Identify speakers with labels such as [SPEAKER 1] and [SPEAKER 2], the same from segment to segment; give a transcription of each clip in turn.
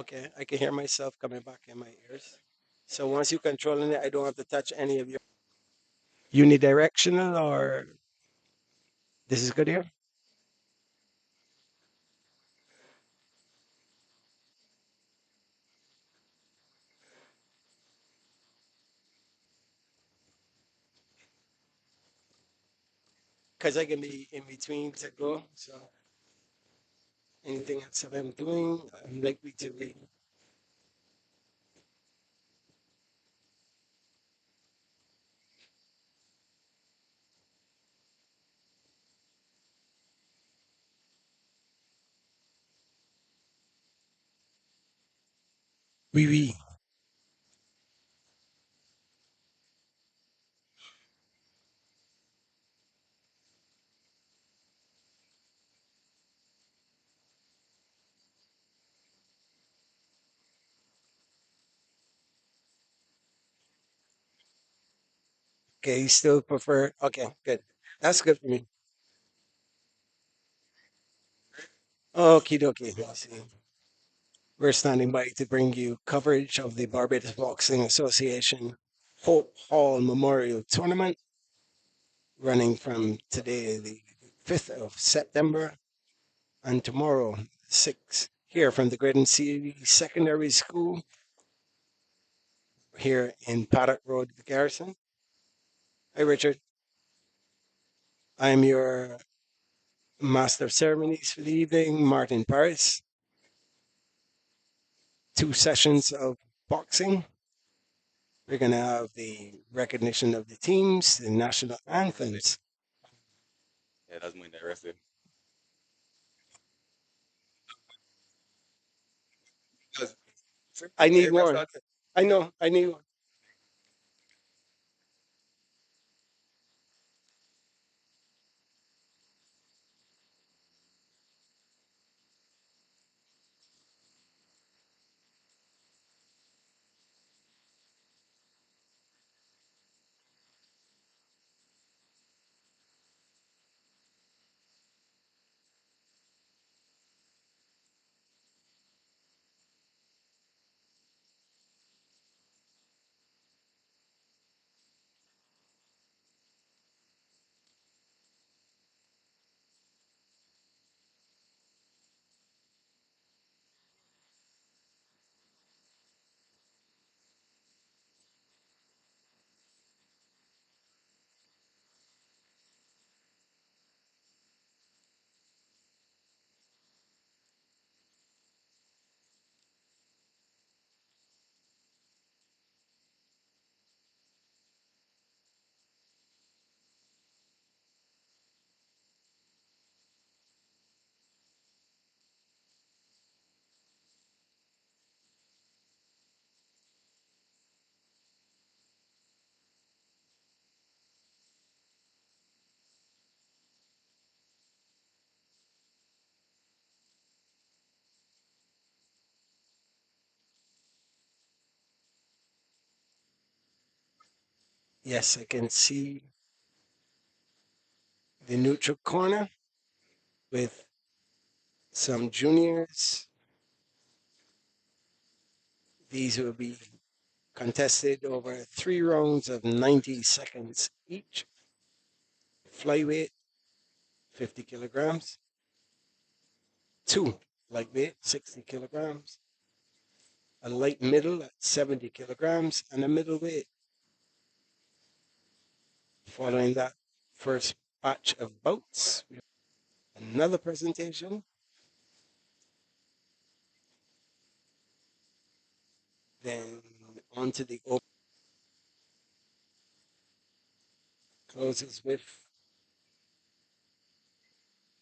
[SPEAKER 1] Okay, I can hear myself coming back in my ears. So once you controlling it, I don't have to touch any of your unidirectional or this is good here? Because I can be in between to go. So anything else that I'm doing, I'm likely to be. Oui. Okay, you still prefer. Okay, good. That's good for me. Okie dokie. I see. We're standing by to bring you coverage of the Barbados Boxing Association Hope Hall Memorial Tournament running from today, the 5th of September, and tomorrow, 6th, here from the Graydon City Secondary School here in Paddock Road, Garrison. Hi, Richard. I'm your Master of Ceremonies for the evening, Martin Paris. 2 sessions of boxing. We're going to have the recognition of the teams, the national anthems.
[SPEAKER 2] Yeah, that's muy interesting. Because
[SPEAKER 1] I need
[SPEAKER 2] everybody
[SPEAKER 1] one.
[SPEAKER 2] started.
[SPEAKER 1] I know, I need one. Yes, I can see the neutral corner with some juniors. These will be contested over 3 rounds of 90 seconds each. Flyweight, 50 kilograms. Two lightweight, 60 kilograms. A light middle at 70 kilograms. And a middleweight. Following that first batch of bouts, we have another presentation. Then onto the open closes with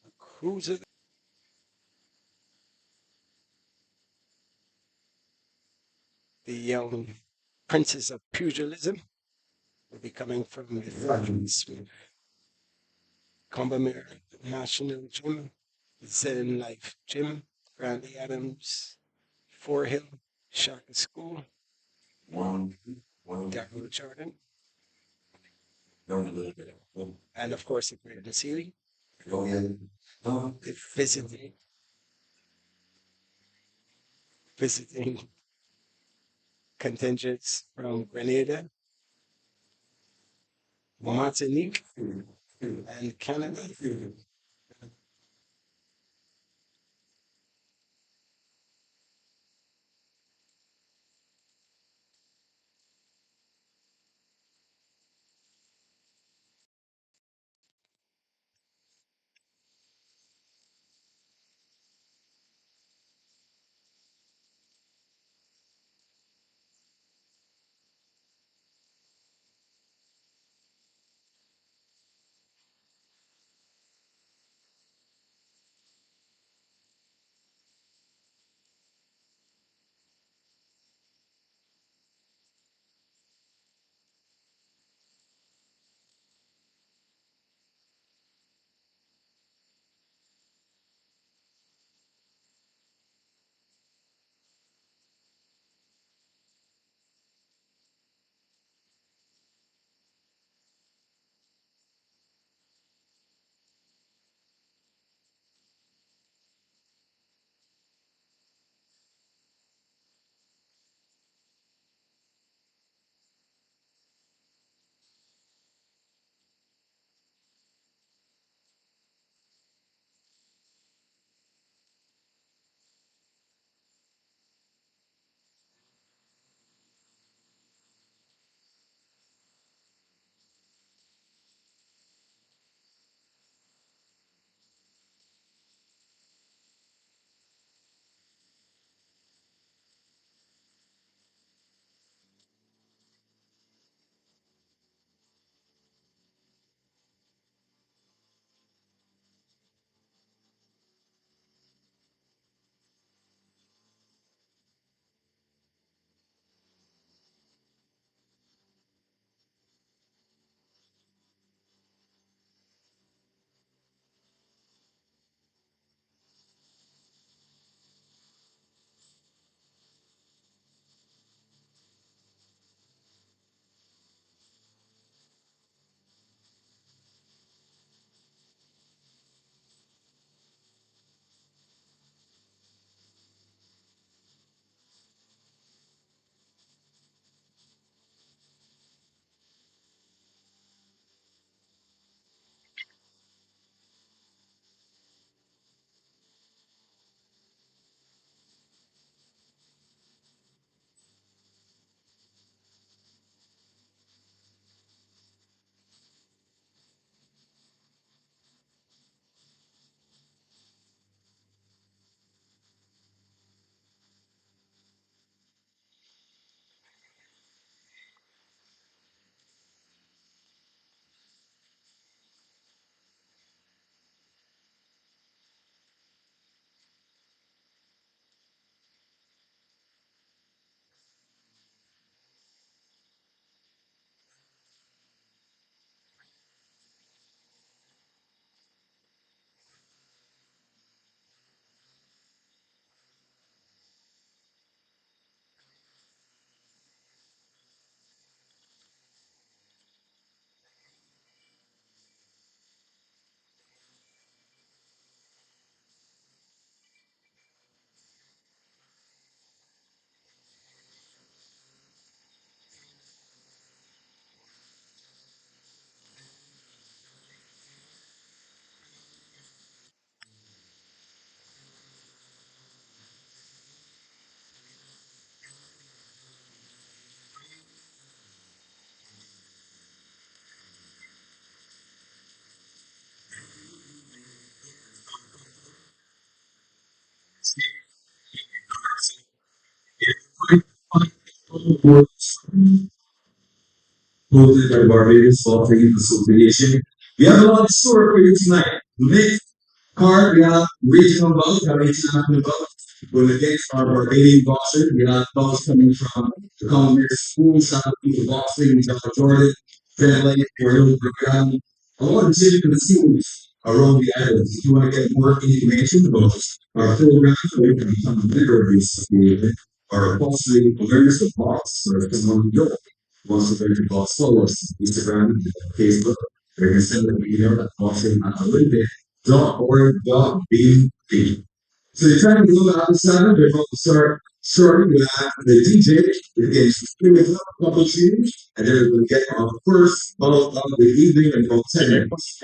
[SPEAKER 1] a cruiser. The young princess of pugilism will be coming from the fragments with Combermere National Gym, Zen Life Gym, Grandy Adams, Forehill, Shaka School, Daryl Jordan, and of course the Great Sealy. They visited visiting contingents from Grenada, Martinique, and Canada.
[SPEAKER 3] Hosted by Barbados Boxing Association. We have a lot of store for you tonight. Next card, we have regional bouts, we have international bouts. With against our Barbadian boxers, we have bouts coming from the Commonwealth School, South People Boxing, we got Jordan, Family, Royal Program. A lot of different schools around the island. If you want to get more information about our program, or you can become a member of the association, or possibly awareness of box, or someone you know wants to learn about follow us on Instagram, Facebook, or you can send an email at boxing@olympic.org.bg. So you're trying to go out the 7, they're about to start Starting with the DJ is getting streaming up couple tunes, and then we're going to get our first bout of the evening in about 10 minutes.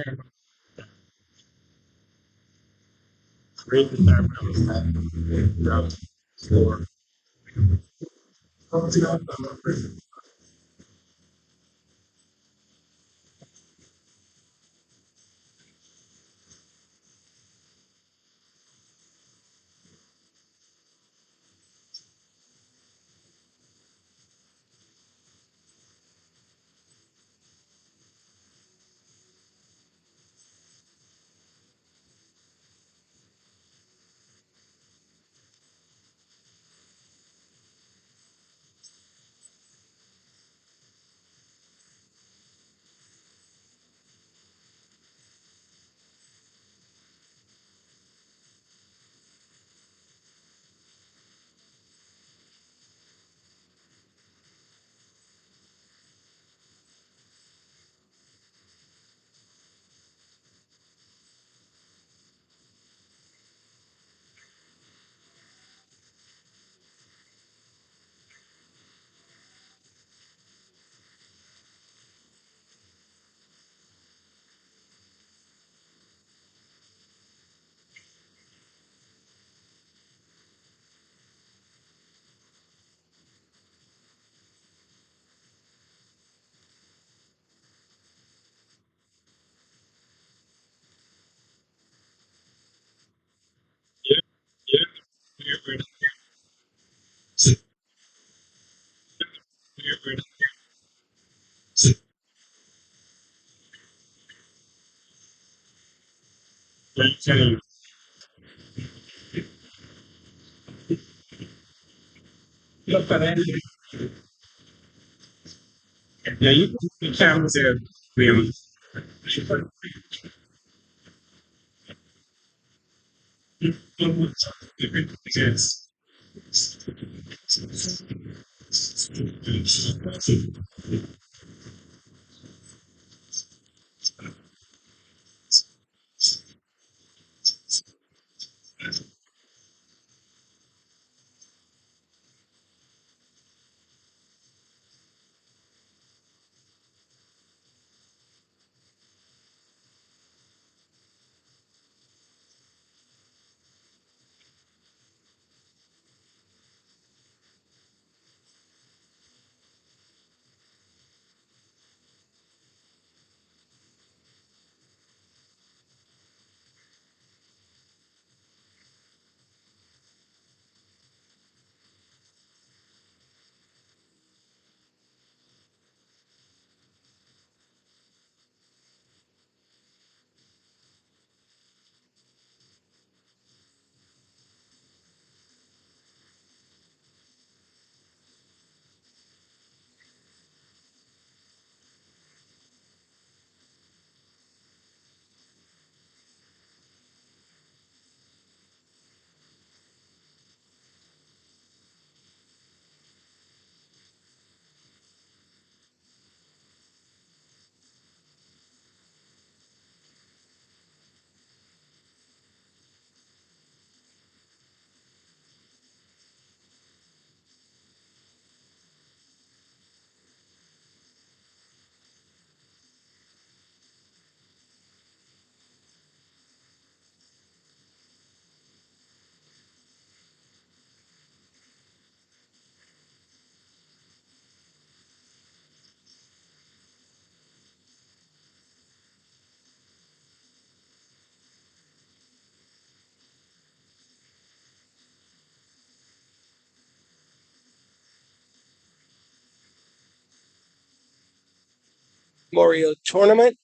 [SPEAKER 1] Memorial Tournament.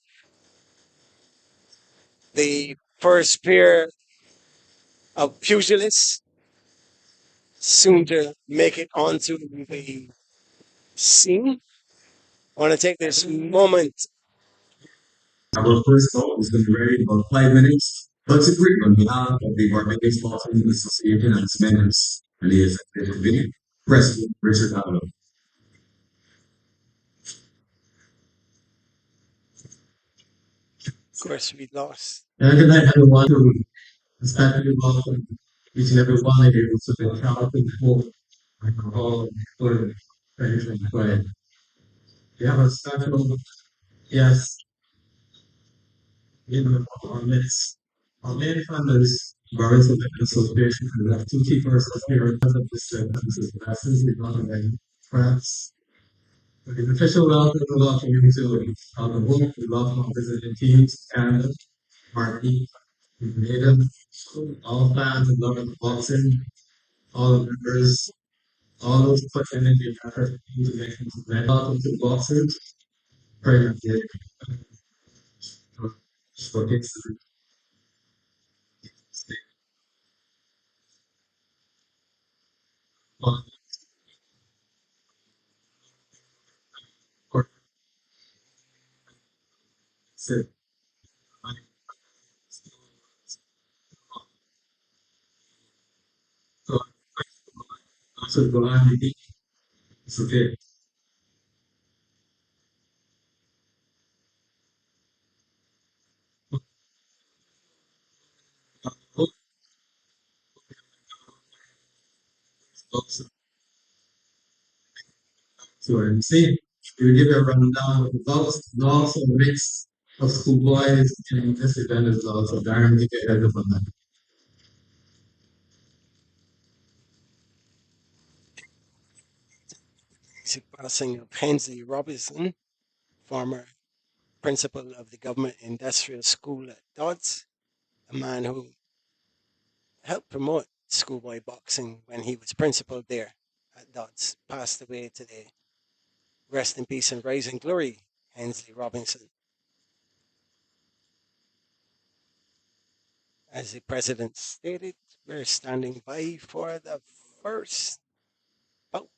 [SPEAKER 1] The first pair of pugilists soon to make it onto the scene. I want to take this moment.
[SPEAKER 3] Our first bout is going to be ready in about 5 minutes. Let's agree on behalf of the Barbados Boxing Association and its members and the executive committee, President Richard Allen.
[SPEAKER 1] Of course, we lost.
[SPEAKER 3] And good night, everyone. To especially welcome each and every one of you to the Charlton Hall all for 2025. We have a special guest in our midst. Our main funders, Barbados Association, and we have two key persons here in of this Mrs. Blessings, the Barbadian France. With the official welcome you to the book, we welcome our visiting teams, Canada, Marty, Maiden, all fans and lovers of boxing, all the members, all those who put energy and effort into making this event. Welcome to boxers, pray that they showcase the state of court. So, go on, it's okay. So MC, we give you a rundown of the votes. There's also a mix of schoolboys in this event as well. So Darren, give you a heads up on that.
[SPEAKER 1] Basic passing of Hensley Robinson, former principal of the Government Industrial School at Dodds, a man who helped promote schoolboy boxing when he was principal there at Dodds, passed away today. Rest in peace and rise in glory, Hensley Robinson. As the president stated, we're standing by for the first bout.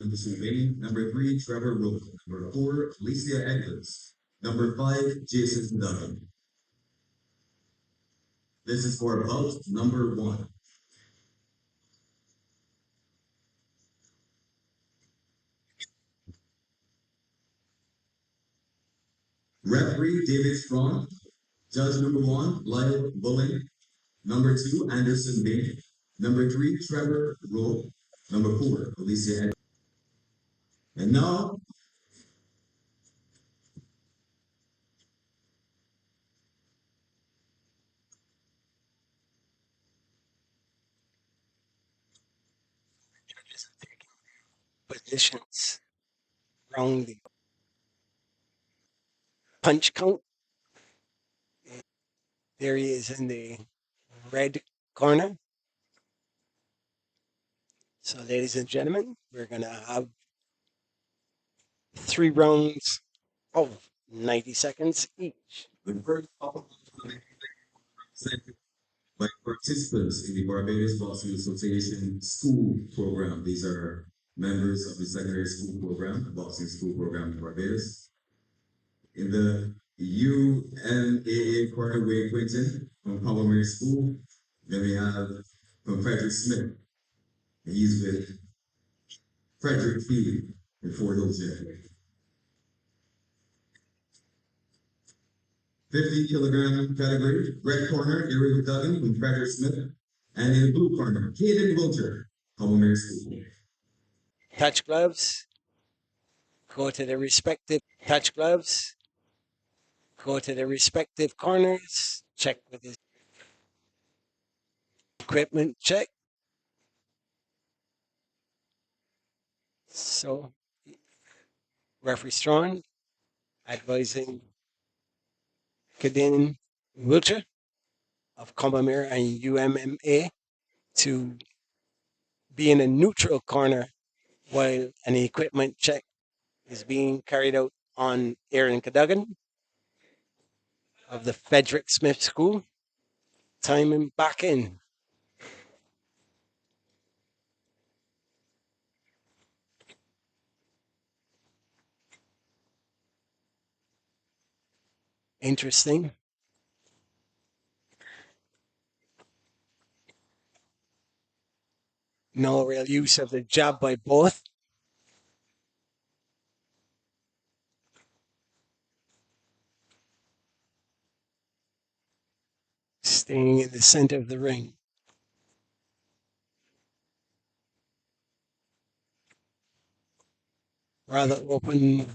[SPEAKER 3] Number Sylvain, number 3, Trevor Rowe, number 4, Alicia Edwards, number 5, Jason Duggan. This is for bout number 1. Referee David Strong, judge number 1, Lyle Bulling, number 2, Anderson Bain, number 3, Trevor Rowe, number 4, Alicia Edwards. And now,
[SPEAKER 1] Positions round the punch count. There he is in the red corner. So, ladies and gentlemen, we're going to have 3 rounds of 90 seconds each.
[SPEAKER 3] the first bout presented by participants in the Barbados Boxing Association school program. These are members of the secondary school program, the boxing school program in Barbados. In the UNAA quarterweight Quinton from Palomar School, then we have from Frederick Smith. He's with Frederick Feely in Fort Hills. 50-kilogram category, red corner, Eric Duggan from Frederick Smith, and in the blue corner, Caden Wilter, Palomar School.
[SPEAKER 1] Touch gloves, go to the respective touch gloves, go to the respective corners, check with his equipment check. So, referee Strong advising Caden Wilcher of Combermere and UMMA to be in a neutral corner while an equipment check is being carried out on Aaron Cadogan of the Frederick Smith School. Time him back in. Interesting. No real use of the jab by both. staying in the center of the ring. Rather open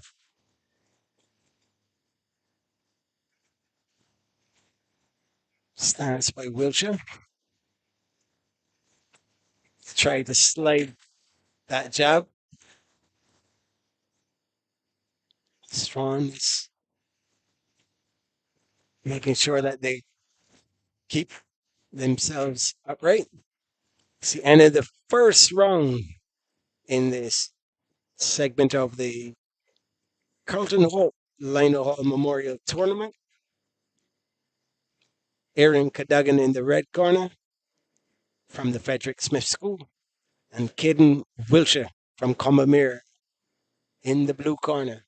[SPEAKER 1] stance by Wilshire. Try to slide that jab. Strawn is making sure that they keep themselves upright. It's the end of the first round in this segment of the Carlton Hall Lionel Hall Memorial Tournament. Aaron Cadogan in the red corner from the Frederick Smith School, and Caden Wilshire from Combermere in the blue corner.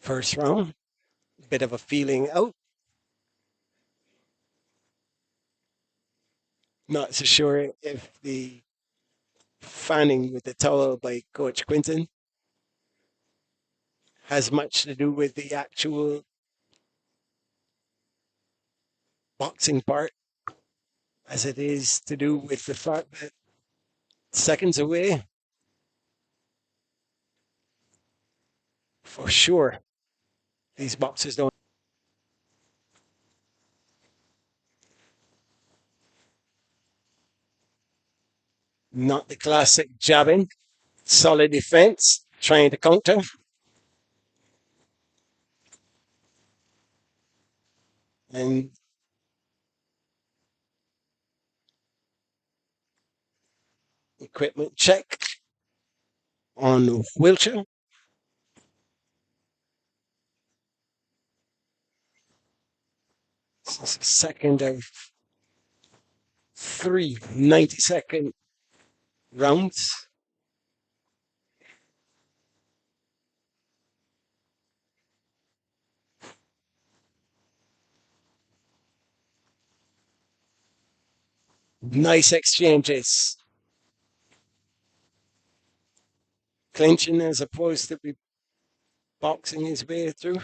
[SPEAKER 1] First round, bit of a feeling out. Not so sure if the fanning with the towel by Coach Quinton has much to do with the actual boxing part as it is to do with the fact that seconds away, for sure, these boxers don't. Not the classic jabbing, solid defense, trying to counter. And equipment check on Wilshire. This is the second of three 90-second rounds. Nice exchanges. Clinching as opposed to be boxing his way through.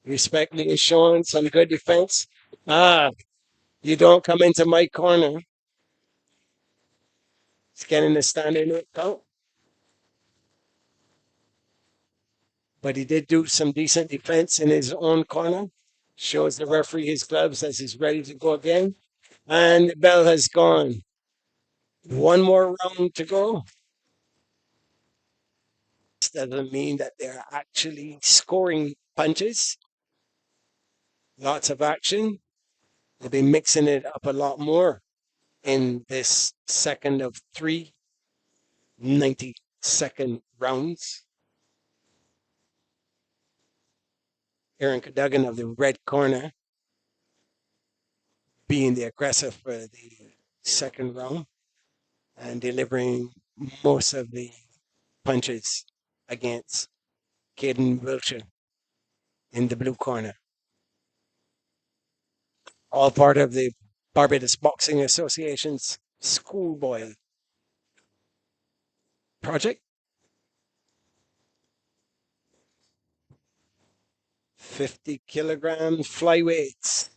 [SPEAKER 1] Respect is showing some good defense. You don't come into my corner. He's getting the standing count. But he did do some decent defense in his own corner. Shows the referee his gloves as he's ready to go again. And the bell has gone. One more round to go. This doesn't mean that they're actually scoring punches. Lots of action. They'll be mixing it up a lot more in this second of three 90-second rounds. Aaron Cadogan of the red corner being the aggressor for the second round and delivering most of the punches against Caden Wilshire in the blue corner. All part of the Barbados Boxing Association's schoolboy project. 50-kilogram flyweights.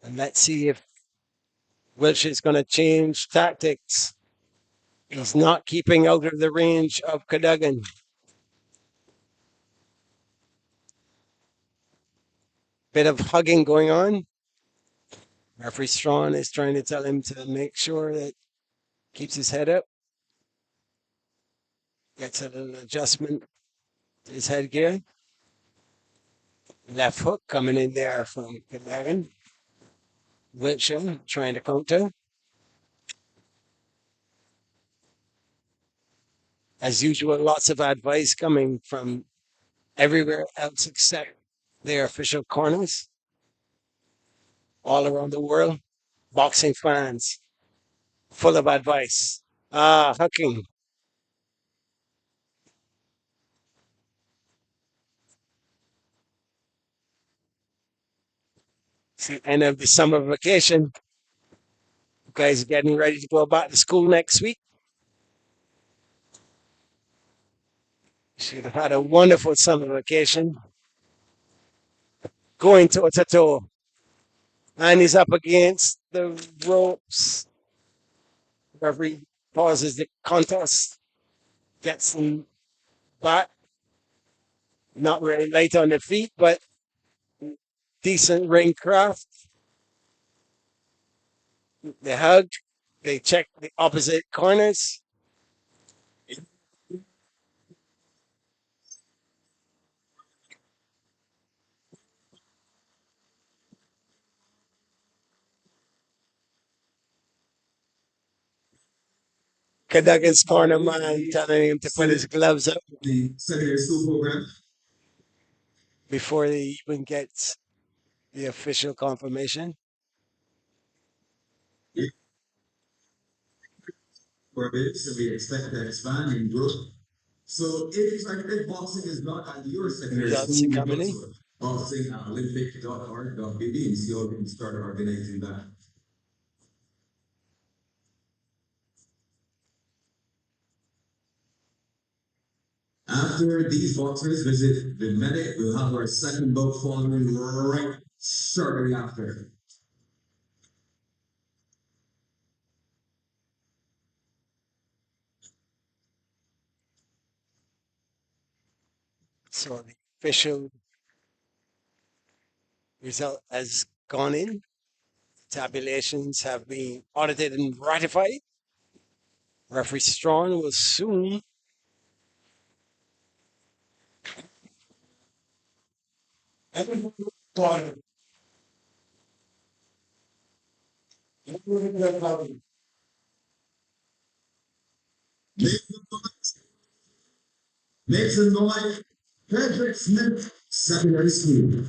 [SPEAKER 1] And let's see if Wilshire's going to change tactics. He's not keeping out of the range of Cadogan. Bit of hugging going on. Referee Strawn is trying to tell him to make sure that keeps his head up. Gets a little adjustment to his headgear. Left hook coming in there from Cadogan. Wilshire trying to counter. As usual, lots of advice coming from everywhere else except their official corners. All around the world, boxing fans full of advice. Hooking. It's the end of the summer vacation. You guys are getting ready to go back to school next week. Should have had a wonderful summer vacation. going toe to toe, and he's up against the ropes. Referee pauses the contest, gets him back. Not really light on the feet, but decent ring craft. They hug. They check the opposite corners. Cadogan's corner man telling him to put his gloves up
[SPEAKER 3] The secondary school program.
[SPEAKER 1] before they even get the official confirmation.
[SPEAKER 3] Barbados, so we expect to expand and grow. So if boxing is not at your secondary
[SPEAKER 1] Results
[SPEAKER 3] school,
[SPEAKER 1] are
[SPEAKER 3] you
[SPEAKER 1] coming
[SPEAKER 3] go
[SPEAKER 1] in.
[SPEAKER 3] to boxingolympic.org.bb and see how we can start organizing that. After these boxers visit the medic, we'll have our second bout following right shortly after.
[SPEAKER 1] So the official result has gone in. Tabulations have been audited and ratified. Referee Strawn will soon
[SPEAKER 3] Make some noise. Patrick Smith, secondary school.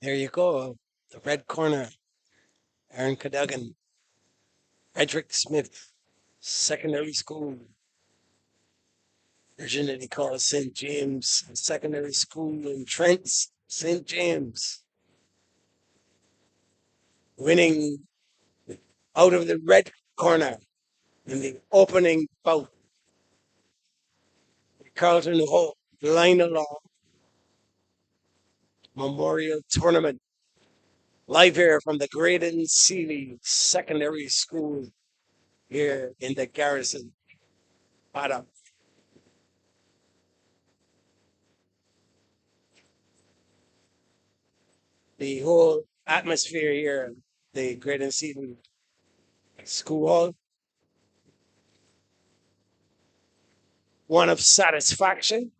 [SPEAKER 1] There you go. The red corner, Aaron Cadogan, Frederick Smith, secondary school, originally called St. James Secondary School in Trent, St. James, winning out of the red corner in the opening bout. Carlton Hall line along Memorial Tournament. Live here from the Graydon Seeley Secondary School here in the Garrison. Paddock. The whole atmosphere here, the Graydon Seeley School Hall, one of satisfaction.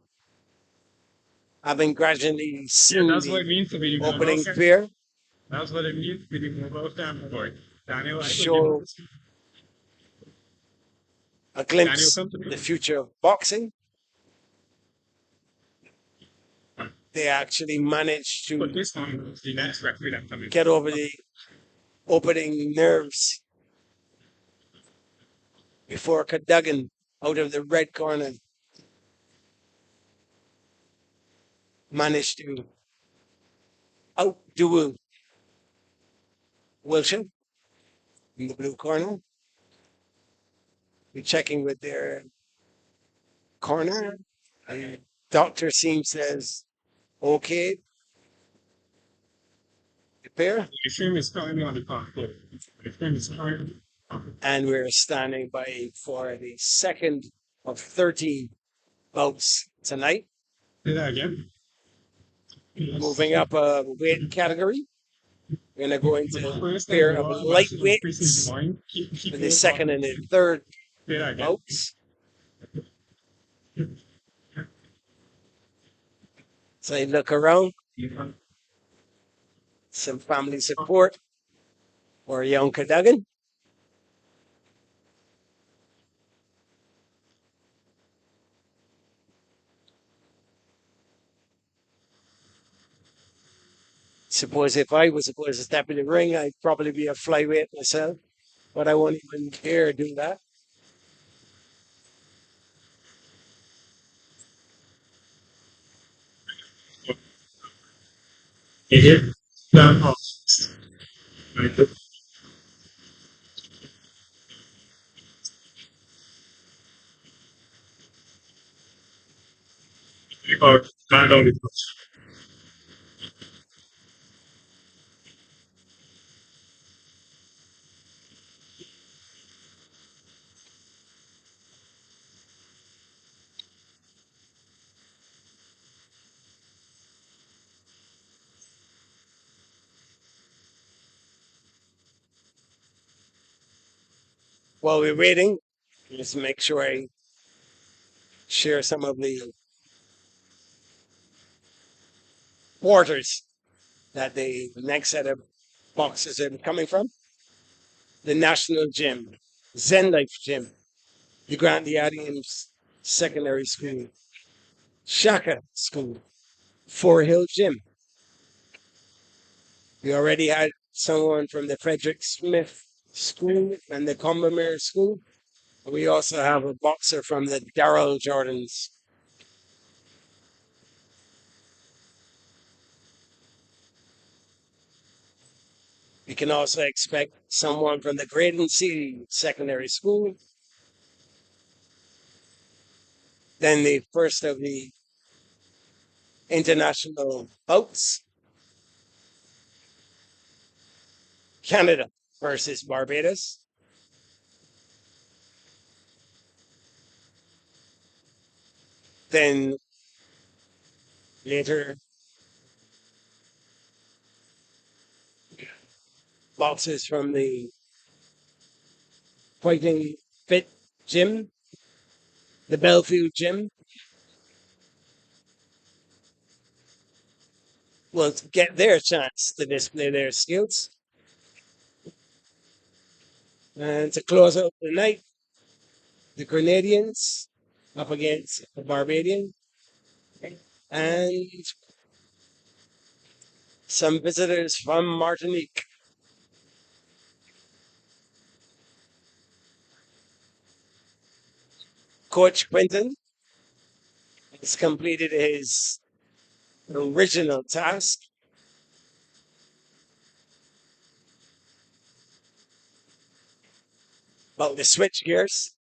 [SPEAKER 1] Having gradually seen
[SPEAKER 4] That's what it
[SPEAKER 1] the
[SPEAKER 4] means to be
[SPEAKER 1] opening
[SPEAKER 4] Welcott.
[SPEAKER 1] pair
[SPEAKER 4] That's what it means to be Welcott. Daniel, I told you.
[SPEAKER 1] show a
[SPEAKER 4] Daniel,
[SPEAKER 1] glimpse
[SPEAKER 4] come to
[SPEAKER 1] of
[SPEAKER 4] me.
[SPEAKER 1] the future of boxing. They actually managed
[SPEAKER 4] Put
[SPEAKER 1] to
[SPEAKER 4] this on the next referee that comes in.
[SPEAKER 1] get over the opening nerves before Cadogan out of the red corner managed to outduel Wilshire in the blue corner. We're checking with their corner. The doctor seems says okay. The pair,
[SPEAKER 4] The film is currently on the parkour. The film is currently on.
[SPEAKER 1] and we're standing by for the second of 13 bouts tonight.
[SPEAKER 4] Say that again.
[SPEAKER 1] Moving up a weight category. We're going to go into a
[SPEAKER 4] First time
[SPEAKER 1] pair
[SPEAKER 4] you
[SPEAKER 1] of
[SPEAKER 4] are watching the precinct
[SPEAKER 1] lightweights
[SPEAKER 4] morning, keep
[SPEAKER 1] for the
[SPEAKER 4] your
[SPEAKER 1] second and
[SPEAKER 4] talking.
[SPEAKER 1] the third
[SPEAKER 4] Say that again.
[SPEAKER 1] bouts. So I look around, some family support for young Cadogan. Suppose if I was supposed to step in the ring, I'd probably be a flyweight myself, but I won't even dare do that.
[SPEAKER 4] It is. That pause. Or not only
[SPEAKER 1] While we're waiting, just make sure I share some of the quarters that the next set of boxes are coming from. The National Gym, Zen Life Gym, the Grandiadians Secondary School, Shaka School, Four Hill Gym. We already had someone from the Frederick Smith School and the Combermere School. We also have a boxer from the Darrell Jordans. We can also expect someone from the Graydon City Secondary School. Then the first of the international bouts, Canada versus Barbados. Then later, boxers from the Fighting Fit Gym, the Belfield Gym, will get their chance to display their skills. And to close out the night, the Grenadians up against the Barbadian, and some visitors from Martinique. Coach Quinton has completed his original task about the switch gears.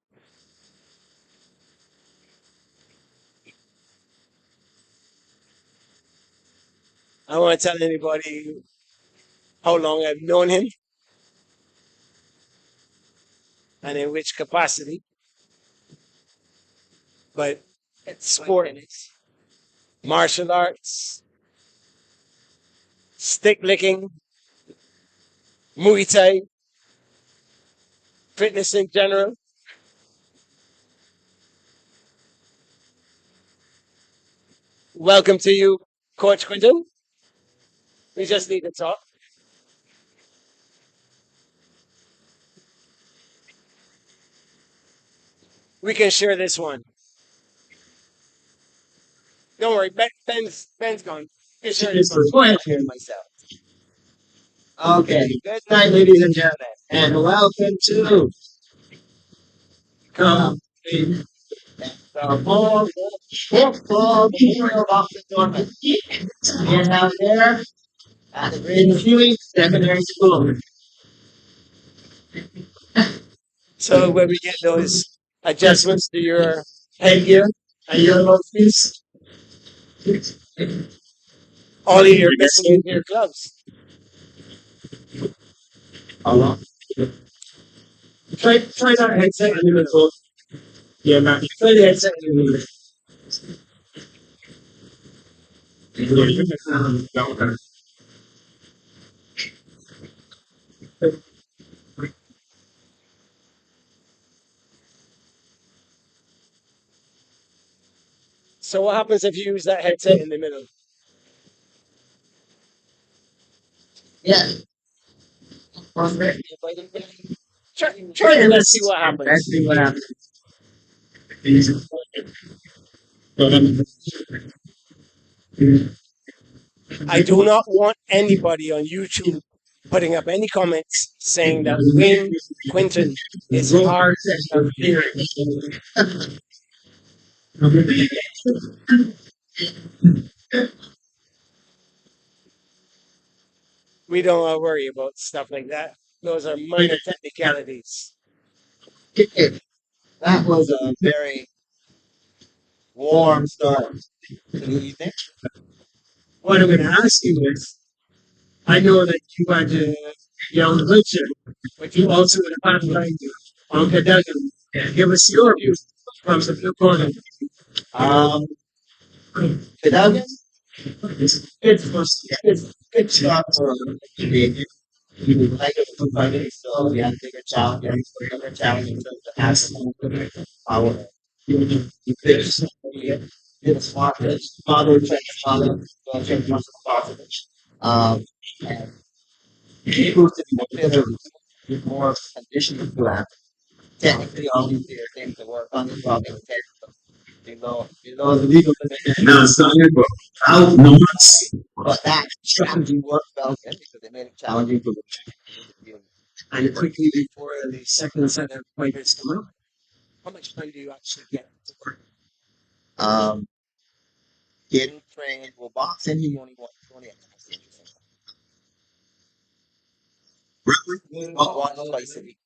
[SPEAKER 1] I don't want to tell anybody how long I've known him and in which capacity, but it's sport, martial arts, stick licking, Muay Thai, fitness in general. Welcome to you, Coach Quinton. We just need to talk. We can share this one. Don't worry, Ben's gone. We can share this one. Go ahead. Myself. Okay. Good night, ladies and gentlemen, and welcome to come the football Memorial Boxing Tournament. We are now there at the Grade Huey Secondary School. So when we get those adjustments to your headgear and your mouthpiece, all you're missing is your gloves. Try that headset in the middle. Yeah, man. Try the headset in the middle. So what happens if you use that headset in the middle? Yeah. Try it. Let's see what happens. Let's see what happens. I do not want anybody on YouTube putting up any comments saying that Wayne Quinton is hard of hearing. We don't worry about stuff like that. Those are minor technicalities. That was a very
[SPEAKER 5] warm start to the evening.
[SPEAKER 4] What I'm going to ask you is, I know that you had a young Richard, but you also had a frontline on Cadogan. Give us your view from the blue corner.
[SPEAKER 5] Um, Cadogan,
[SPEAKER 4] It's first.
[SPEAKER 5] good start for the debut. We would like to find it, so we have bigger challenge in terms of asking our biggest biggest markets, father, father, change much as possible. And able to be more better with more conditioning to have. Technically, obviously, there are things to work on as well. Below the legal limit.
[SPEAKER 3] Now it's time for out number six.
[SPEAKER 5] But that strategy worked well because it made it challenging for the
[SPEAKER 1] And quickly before the second set of fighters come up, how much time do you actually get to work?
[SPEAKER 5] um getting trained well boxing he only has to once twice a week.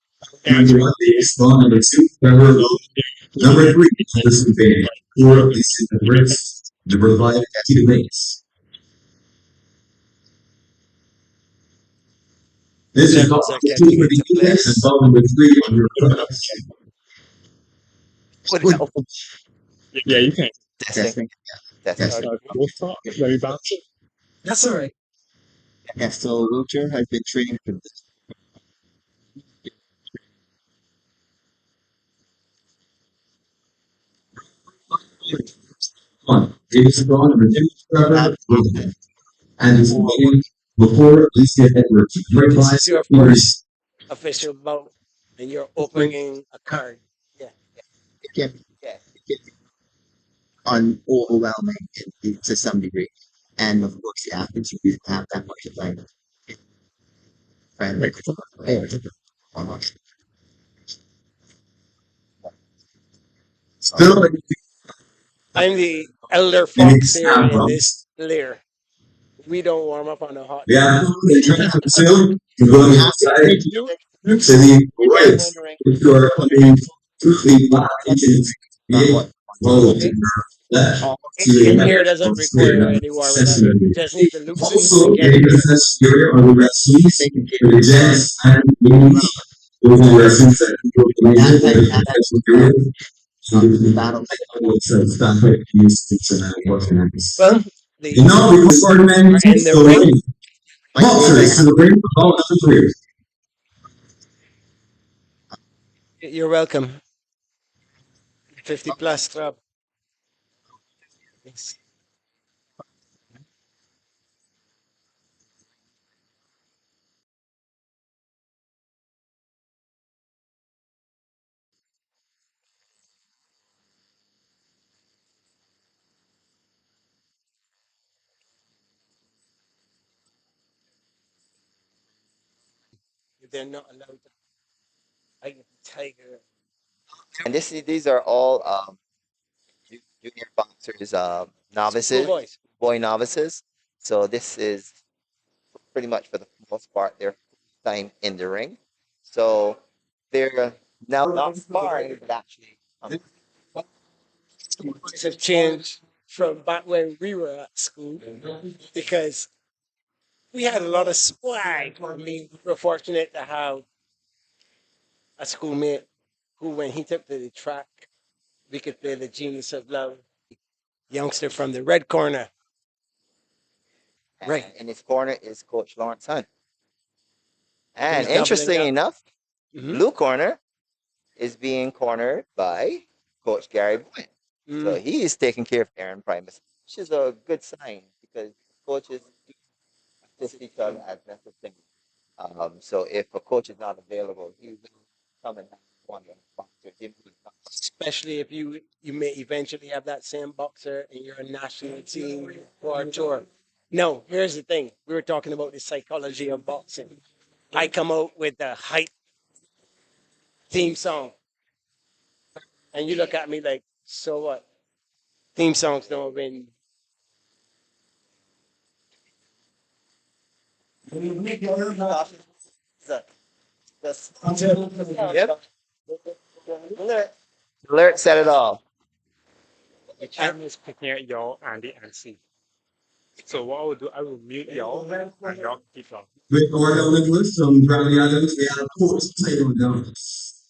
[SPEAKER 3] Number one is ball number two, Trevor Lowe. Number three, Anderson Bailey. Four, Lisa Briggs. Number five, T. Lace. This is ball
[SPEAKER 1] Levels are
[SPEAKER 3] number two
[SPEAKER 1] getting
[SPEAKER 3] for the
[SPEAKER 1] into
[SPEAKER 3] U.S. and
[SPEAKER 1] place.
[SPEAKER 3] ball number three on your products.
[SPEAKER 5] What else?
[SPEAKER 4] Yeah, you can.
[SPEAKER 5] Testing. Testing.
[SPEAKER 4] We'll talk. Let me bounce it.
[SPEAKER 1] That's all right.
[SPEAKER 5] Yeah, so wheelchair has been training for this.
[SPEAKER 3] One, Davis ball number two, Trevor Lowe. And it's
[SPEAKER 5] For
[SPEAKER 3] waiting before Lisa Edwards. Number
[SPEAKER 1] This
[SPEAKER 3] five,
[SPEAKER 1] is your
[SPEAKER 3] Iris.
[SPEAKER 1] first official bout, and you're opening a card. Yeah.
[SPEAKER 5] it can be overwhelming to some degree. And of course, the athletes who didn't have that much of like friend players.
[SPEAKER 3] Still,
[SPEAKER 1] I'm the elder
[SPEAKER 3] and
[SPEAKER 1] fox
[SPEAKER 3] it's
[SPEAKER 1] here
[SPEAKER 3] now,
[SPEAKER 1] in this lair. We don't warm up on a hot
[SPEAKER 3] we
[SPEAKER 1] day.
[SPEAKER 3] have the train from Sil to go inside to the right. If you are coming quickly back into the follow to the left to
[SPEAKER 1] In
[SPEAKER 3] the
[SPEAKER 1] here doesn't require any warming up.
[SPEAKER 3] accessibility.
[SPEAKER 1] Just need the loosened to
[SPEAKER 3] Also,
[SPEAKER 1] get
[SPEAKER 3] the
[SPEAKER 1] in there.
[SPEAKER 3] access here on the wrestlers for the gents and ladies. Those are wrestlers that people can use for the professional career. So the
[SPEAKER 5] Battles.
[SPEAKER 3] standard use to organize.
[SPEAKER 1] Well, the
[SPEAKER 3] And now before starting
[SPEAKER 1] are in the
[SPEAKER 3] the
[SPEAKER 1] ring.
[SPEAKER 3] ring. Boxers to the ring for ball number three.
[SPEAKER 1] You're welcome. 50 plus club. Yes. They're not allowed to hide the tiger.
[SPEAKER 5] And these are all junior boxers,
[SPEAKER 1] Schoolboys.
[SPEAKER 5] boy novices. So this is pretty much for the most part their first time in the ring. So they're now not sparring, but actually
[SPEAKER 1] Schoolboys have changed from back when we were at school because we had a lot of swag. I mean, we were fortunate to have a schoolmate who, when he took to the track, we could play the Genius of Love. Youngster from the red corner.
[SPEAKER 5] and
[SPEAKER 1] Right.
[SPEAKER 5] in his corner is Coach Lawrence Hunt. And
[SPEAKER 1] Who's doubling
[SPEAKER 5] interesting
[SPEAKER 1] up.
[SPEAKER 5] enough,
[SPEAKER 1] Mm-hmm.
[SPEAKER 5] blue corner is being cornered by Coach Gary Boyd. So
[SPEAKER 1] Mm.
[SPEAKER 5] he is taking care of Aaron Primus, which is a good sign because coaches do assist each other as necessary. So if a coach is not available, he will come and have one of the boxers.
[SPEAKER 1] Especially if you may eventually have that same boxer in your national team for a tour. No, here's the thing. We were talking about the psychology of boxing. I come out with the hype theme song, and you look at me like, so what? Theme songs don't win. Yep.
[SPEAKER 5] Alert said it all.
[SPEAKER 4] The camera is picking at y'all and the MC. So what I will do, I will mute y'all and y'all keep talking.
[SPEAKER 3] With Orlando Nicholas from Barbadian, we have 14 title rounds.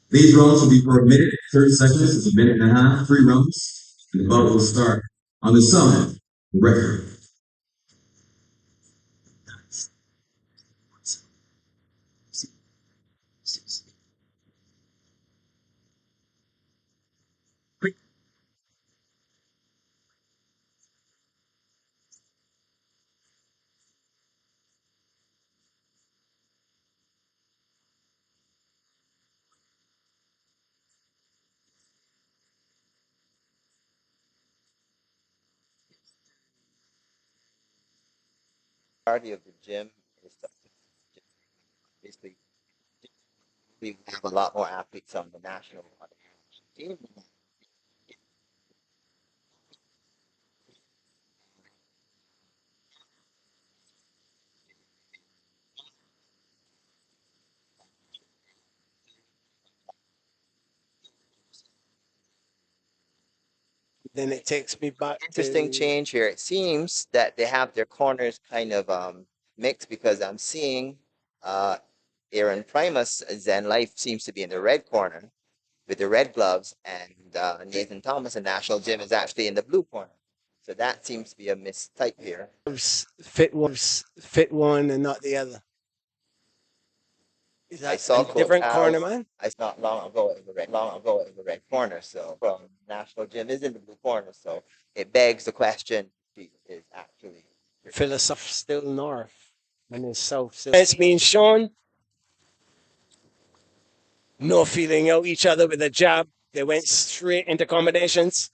[SPEAKER 3] These rounds will be for a minute, 30 seconds, it's a minute and a half, 3 rounds. And the bubble will start on the summit record.
[SPEAKER 5] Priority of the gym is to basically we have a lot more athletes on the national team.
[SPEAKER 1] Then it takes me back
[SPEAKER 5] Interesting
[SPEAKER 1] to
[SPEAKER 5] change here. It seems that they have their corners kind of mixed because I'm seeing uh, Aaron Primus Zen Life seems to be in the red corner with the red gloves, and Nathan Thomas in National Gym is actually in the blue corner. So that seems to be a mistype here.
[SPEAKER 1] fit one and not the other. Is
[SPEAKER 5] I
[SPEAKER 1] that
[SPEAKER 5] saw
[SPEAKER 1] a
[SPEAKER 5] Coach
[SPEAKER 1] different corner,
[SPEAKER 5] Al's
[SPEAKER 1] man?
[SPEAKER 5] I not long ago in the red corner. So from National Gym is in the blue corner. So it begs the question: he is actually
[SPEAKER 1] Philosoph still north and then south still. It's being shown. No feeling out each other with a jab. They went straight into combinations.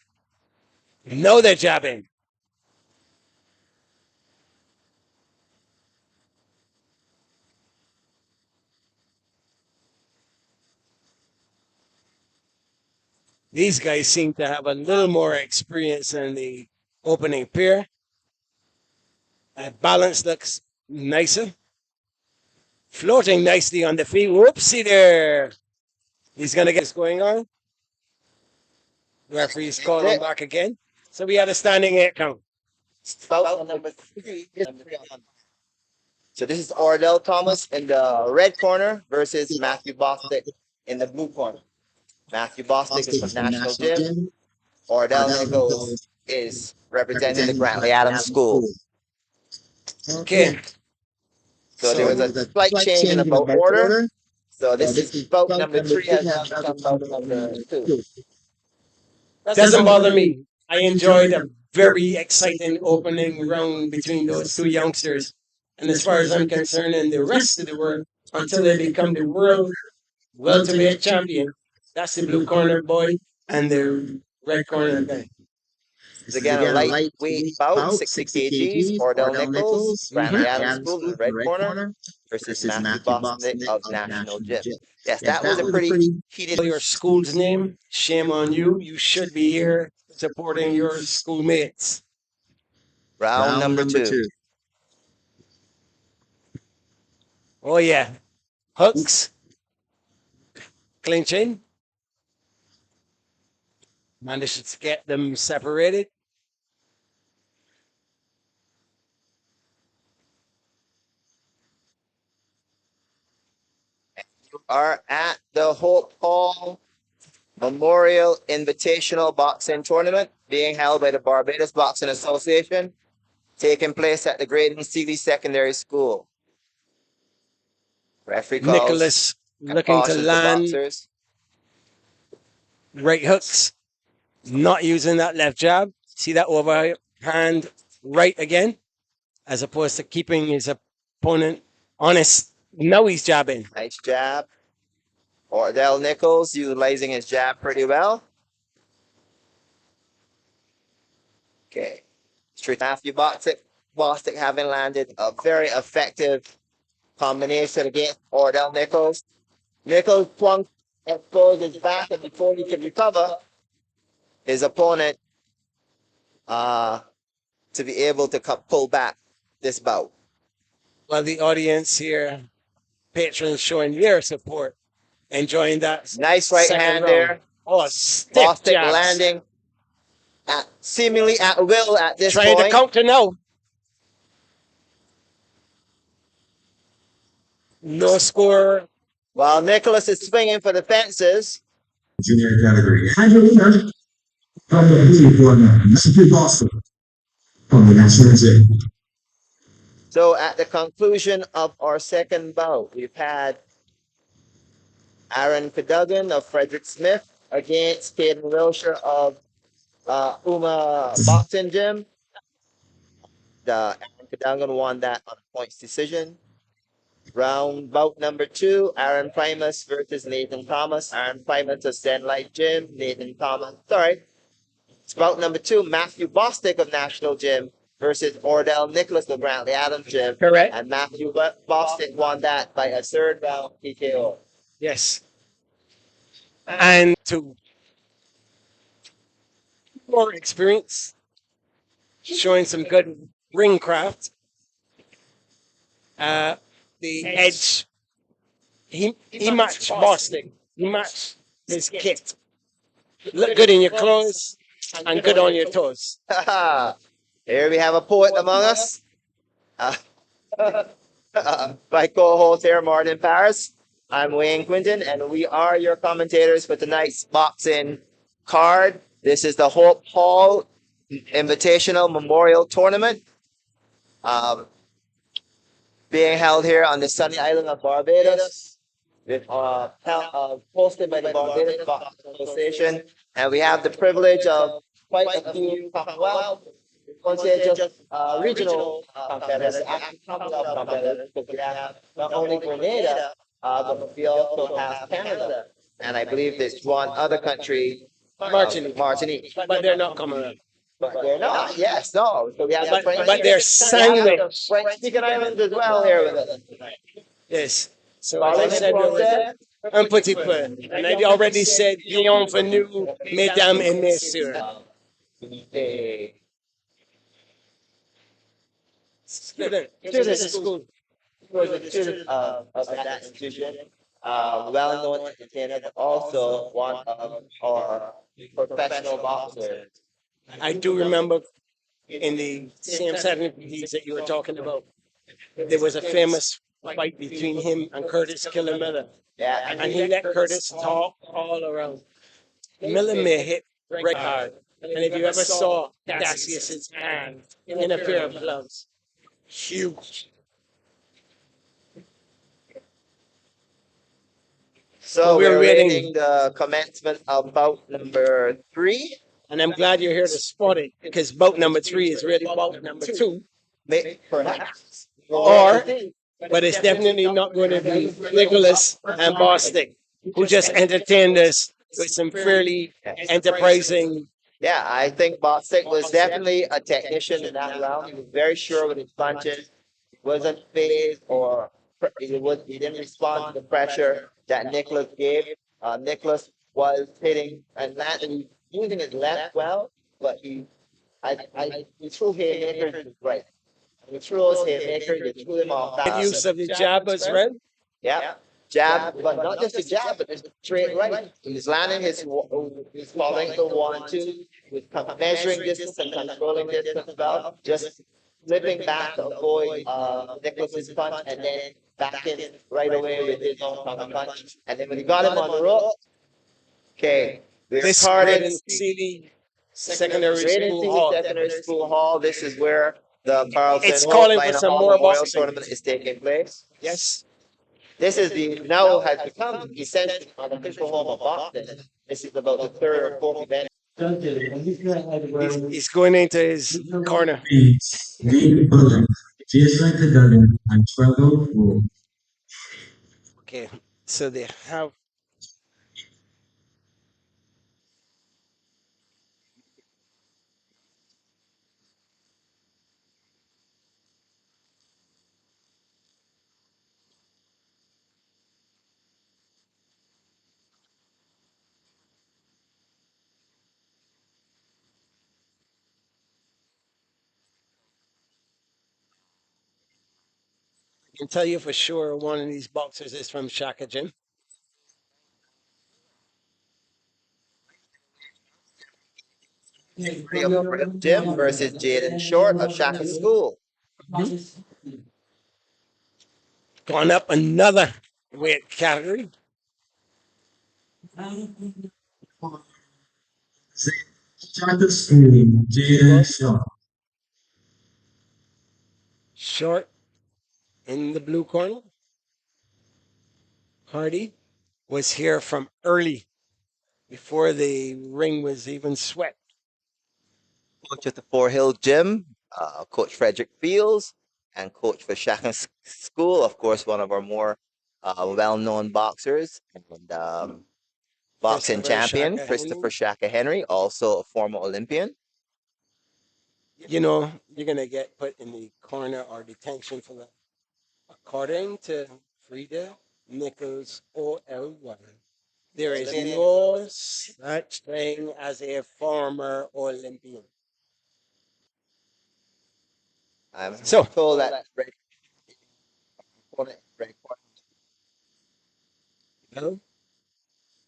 [SPEAKER 1] No, they're jabbing. These guys seem to have a little more experience than the opening pair. Balance looks nicer. Floating nicely on the feet. Whoopsie there. He's going to get this going on. Referee's calling back again. So we had a standing 8 count.
[SPEAKER 5] Spout number 3. So this is Ordell Thomas in the red corner versus Matthew Bostic in the blue corner. Matthew Bostic is from National Gym. Ordell Nichols is representing the Grantley Adams School.
[SPEAKER 1] Okay.
[SPEAKER 5] So there was a slight change in the bout order. So this is bout number 3 has now become bout number 2.
[SPEAKER 1] Doesn't bother me. I enjoyed a very exciting opening round between those two youngsters. And as far as I'm concerned, and the rest of the world, until they become the world welterweight champion, that's the blue corner boy and the red corner guy.
[SPEAKER 5] It's again a lightweight bout, 60 kgs. Ordell Nichols, Grantley Adams School in the red corner versus Matthew Bosnick of National Gym. Yes, that was a pretty heated.
[SPEAKER 1] Your school's name, shame on you. You should be here supporting your schoolmates.
[SPEAKER 5] Round number 2.
[SPEAKER 1] Oh, yeah. Hooks. Clinching. Managed to get them separated.
[SPEAKER 5] Are at the Hope Hall Memorial Invitational Boxing Tournament being held by the Barbados Boxing Association, taking place at the Graydon Seeley Secondary School. Referee calls
[SPEAKER 1] Nicholas looking to
[SPEAKER 5] caution
[SPEAKER 1] land
[SPEAKER 5] boxers.
[SPEAKER 1] right hooks, not using that left jab. See that overhand right again, as opposed to keeping his opponent honest. Now he's jabbing.
[SPEAKER 5] Nice jab. Ordell Nichols utilizing his jab pretty well. Okay. Matthew Bostic having landed a very effective combination against Ordell Nichols. Nichols plunged, exposed his back, and before he could recover, his opponent to be able to pull back this bout.
[SPEAKER 1] While the audience here, patrons showing their support, enjoying that.
[SPEAKER 5] Nice right hand there.
[SPEAKER 1] Oh, stiff
[SPEAKER 5] Bostic
[SPEAKER 1] jabs.
[SPEAKER 5] landing seemingly at will at this
[SPEAKER 1] Trying to
[SPEAKER 5] point.
[SPEAKER 1] counter now. No score.
[SPEAKER 5] While Nicholas is swinging for the fences.
[SPEAKER 3] Junior category. And the winner from the blue corner, Mr. Boston from the national team.
[SPEAKER 5] So at the conclusion of our second bout, we've had Aaron Cadogan of Frederick Smith against Caden Wilshire of Uma Boxing Gym. Aaron Cadogan won that on points decision. Round bout number 2, Aaron Primus versus Nathan Thomas. Aaron Primus of Zenlight Gym. Nathan Thomas, sorry. It's bout number 2, Matthew Bostic of National Gym versus Ordell Nicholas of Brantley Adams Gym.
[SPEAKER 1] Correct.
[SPEAKER 5] And Matthew Bostic won that by a third round PKO.
[SPEAKER 1] Yes. And to more experience, showing some good ring craft. The edge, he matched Boston. He matched his kit. Look good in your clothes and good on your toes.
[SPEAKER 5] Here we have a poet among us. My co-host here, Martin Paris. I'm Wayne Quinton, and we are your commentators for tonight's boxing card. This is the Hope Hall Invitational Memorial Tournament, being held here on the sunny island of Barbados, with, hosted by the Barbados Boxing Association, and we have the privilege of quite a few Commonwealth, once just regional competitors, actually Commonwealth competitors, because we have not only Grenada, but we also have Canada, and I believe there's one other country, Martinique.
[SPEAKER 1] But they're not coming up.
[SPEAKER 5] But they're not. Yes, no. So we have the French.
[SPEAKER 1] But they're signing.
[SPEAKER 5] French-speaking islands as well here with us.
[SPEAKER 1] Yes. So as I said, un petit peu. And I already said, bienvenue, mesdames et messieurs. Students school.
[SPEAKER 5] Was a student of that institution, well-known entertainer, but also one of our professional boxers.
[SPEAKER 1] I do remember in the same 70s that you were talking about, there was a famous fight between him and Curtis Killer Miller.
[SPEAKER 5] Yeah,
[SPEAKER 1] And he let Curtis talk all around. Miller may hit right hard. And if you ever saw Cassius's hand in a pair of gloves, huge.
[SPEAKER 5] So we're waiting the commencement of bout number 3.
[SPEAKER 1] And I'm glad you're here to spot it, because bout number 3 is really bout number 2.
[SPEAKER 5] Perhaps.
[SPEAKER 1] But it's definitely not going to be Nicholas and Bostic, who just entertained us with some fairly enterprising.
[SPEAKER 5] Yeah, I think Bostic was definitely a technician in that round. He was very sure with his punches. He wasn't phased or he didn't respond to the pressure that Nicholas gave. Nicholas was hitting and landing, using his left well, but he threw haymakers right. He threw his haymakers, he threw them off
[SPEAKER 1] Good
[SPEAKER 5] balance.
[SPEAKER 1] use of the jab as well.
[SPEAKER 5] Yeah. Jab, but not just a jab, but just straight right. He's landing he's following the 1-2, with measuring distance and controlling distance well, just flipping back to avoid Nicholas's punch, and then back in right away with his own counter punch. And then when he got him on the rope, okay, we're
[SPEAKER 1] This
[SPEAKER 5] carded
[SPEAKER 1] Braden Seeley Secondary School Hall.
[SPEAKER 5] Secondary School Hall. This is where the Carlson
[SPEAKER 1] It's calling for
[SPEAKER 5] Minor
[SPEAKER 1] some
[SPEAKER 5] Hall
[SPEAKER 1] more
[SPEAKER 5] Memorial
[SPEAKER 1] boxing.
[SPEAKER 5] Tournament is taking place.
[SPEAKER 1] Yes.
[SPEAKER 5] This is now has become essentially an official home of boxing. This is about the third or fourth event.
[SPEAKER 1] He's going into his corner.
[SPEAKER 3] Lee Bullock, Jason Cadogan, and Trevor Wu.
[SPEAKER 1] Okay. So they have. I can tell you for sure one of these boxers is from Shaka Gym.
[SPEAKER 5] Henry of Real Gym versus Jaden Short of Shaka School.
[SPEAKER 1] Gone up another weight category.
[SPEAKER 3] Shaka School, Jaden Shaw.
[SPEAKER 1] Short in the blue corner. Hardy was here from early, before the ring was even swept.
[SPEAKER 5] Coach of the Four Hill Gym, Coach Frederick Fields, and coach for Shaka School, of course, one of our more well-known boxers and boxing
[SPEAKER 1] Christopher
[SPEAKER 5] champion,
[SPEAKER 1] Shaka
[SPEAKER 5] Christopher
[SPEAKER 1] Henry.
[SPEAKER 5] Shaka Henry, also a former Olympian.
[SPEAKER 1] You know, you're going to get put in the corner or detention for that. According to Frida Nichols OLY, there is no such thing as a former Olympian.
[SPEAKER 5] I'm
[SPEAKER 1] So,
[SPEAKER 5] told that red corner,
[SPEAKER 1] well,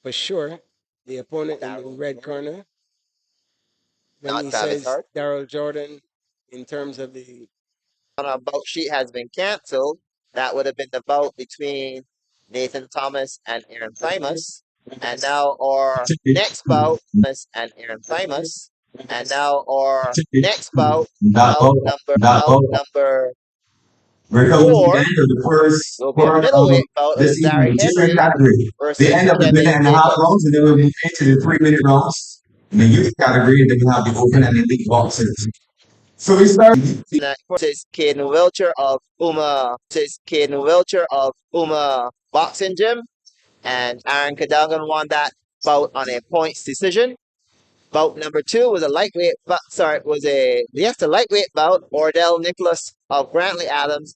[SPEAKER 1] for sure, the opponent in the red corner, when
[SPEAKER 5] not
[SPEAKER 1] he
[SPEAKER 5] Travis
[SPEAKER 1] says
[SPEAKER 5] Hart.
[SPEAKER 1] Daryl Jordan, in terms of the
[SPEAKER 5] On our bout sheet has been canceled. That would have been the bout between Nathan Thomas and Aaron Thymus. And now our next bout, and Aaron Thymus. And now our next bout, bout
[SPEAKER 3] Dapo,
[SPEAKER 5] number
[SPEAKER 3] Dapo.
[SPEAKER 5] number
[SPEAKER 3] We're coming to the
[SPEAKER 5] four,
[SPEAKER 3] end of the first
[SPEAKER 5] will be a
[SPEAKER 3] part of
[SPEAKER 5] middleweight bout of
[SPEAKER 3] this
[SPEAKER 5] Zari
[SPEAKER 3] evening junior
[SPEAKER 5] Henry
[SPEAKER 3] category. The
[SPEAKER 5] versus
[SPEAKER 3] end of the
[SPEAKER 5] Kevin
[SPEAKER 3] minute and a half
[SPEAKER 5] Jacobs.
[SPEAKER 3] rounds, and then we'll move into the 3 minute rounds in the youth category, and then we have the open and elite boxers. So we start.
[SPEAKER 5] Versus Caden Wilcher of Uma Boxing Gym. And Aaron Cadogan won that bout on a points decision. Bout number two was a lightweight, a lightweight bout. Ordell Nicholas of Grantley Adams